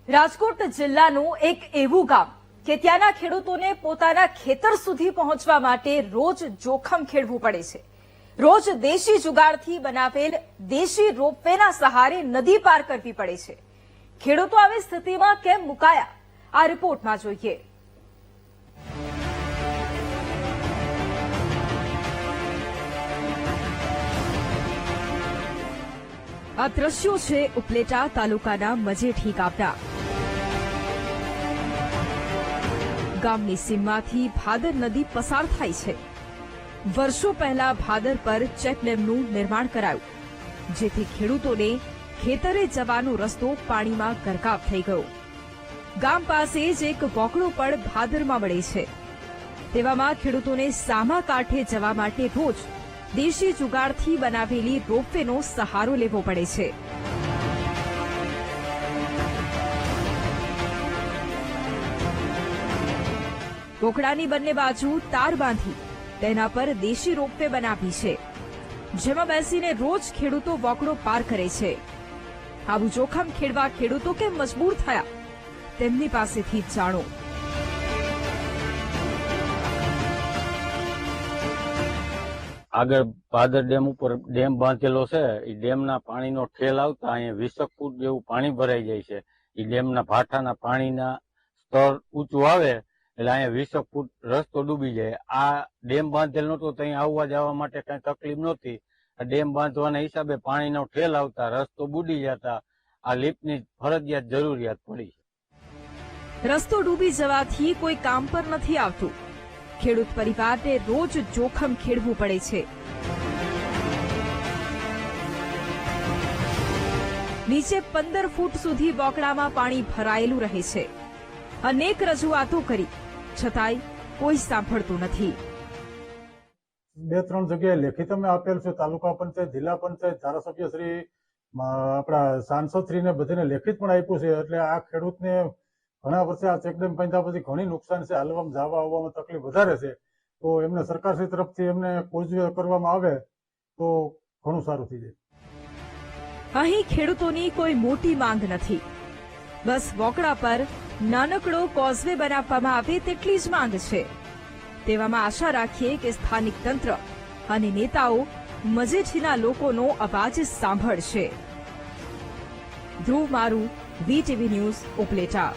રાજકોટ જિલ્લાનું એક એવું ગામ કે ત્યાંના ખેડૂતોને પોતાના ખેતર સુધી પહોંચવા માટે રોજ જોખમ ખેડવું પડે છે। રોજ દેશી જુગાડથી બનાવેલ દેશી રોપવેના સહારે નદી પાર કરવી પડે છે। ખેડૂતો આવી સ્થિતિમાં કેમ મુકાયા, આ રિપોર્ટમાં જોઈએ। આ દ્રશ્યો છે ઉપલેટા તાલુકાના મજેઠી ગામના। ગામની સીમમાંથી ભાદર નદી પસાર થાય છે। વર્ષો પહેલા ભાદર પર ચેકડેમનું નિર્માણ કરાયું, જેથી ખેડૂતોને ખેતરે જવાનો રસ્તો પાણીમાં ગરકાવ થઈ ગયો। ગામ પાસે જ એક વોકડો પણ ભાદરમાં મળે છે। તેવામાં ખેડૂતોને સામા કાંઠે જવા માટે રોજ દેશી જુગાડથી બનાવેલી રોપવેનો સહારો લેવો પડે છે। વોકડાની બંને બાજુ તાર બાંધી તેના પર દેશી રોપવે બનાવી છે, જેમાં બેસીને રોજ ખેડૂતો વોકડો પાર કરે છે। આવું જોખમ ખેડવા ખેડૂતો કેમ મજબૂર થયા, તેમની પાસેથી જાણો। આગળ ભાદર ડેમ ઉપર ડેમ બાંધેલો છે। એ ડેમના પાણીનો ઠેલ આવતા અહીંયા 20 ફૂટ જેવું પાણી ભરાઈ જાય છે। એ ડેમના ભાઠાના પાણીના સ્તર ઊંચું આવે એટલે અહીંયા 20 ફૂટ રસ્તો ડૂબી જાય। આ ડેમ બાંધેલ નહોતો તો અહીંયા આવવા જવા માટે કઈ તકલીફ નહોતી। આ ડેમ બાંધવાના હિસાબે પાણીનો ઠેલ આવતા રસ્તો બુડી જતા આ લિફ્ટની ફરજિયાત જરૂરિયાત પડી છે। રસ્તો ડૂબી જવાથી કોઈ કામ પર નથી આવતું। ખેડૂત પરિવારને રોજ જોખમ ખેડવું પડે છે। નીચે 15 ફૂટ સુધી બોકડામાં પાણી ભરાયેલું રહે છે। અનેક રજૂઆતો કરી છતાંય કોઈ સાંભળતું નથી। 2-3 જગ્યાએ લેખિત અમે આપેલ છે। તાલુકા પંચાયત, જિલ્લા પંચાયત, ધારાસભ્ય શ્રી, આપણા સાંસદ શ્રીને બધાને લેખિત પણ આપ્યું છે। એટલે આ ખેડૂતને ઘણા વર્ષે આ ચેકડેમ બાંધ્યા પછી ઘણી નુકસાન છે। હાલવામાં જવા આવવામાં તકલીફ વધારે છે, તો એમને સરકારશ્રી તરફથી એમને કોઝવે કરવામાં આવે તો ઘણું સારું થઈ જાય। અહીં ખેડૂતોની કોઈ મોટી માંગ નથી, બસ વોકડા પર નાનકડો કોઝવે બનાવવામાં આવે તેટલી જ માંગ છે। તેવામાં આશા રાખીએ કે સ્થાનિક તંત્ર અને નેતાઓ મજેઠીના લોકોનો અવાજ સાંભળશે। ધ્રુવ મારું, VTV ન્યૂઝ, ઉપલેટા।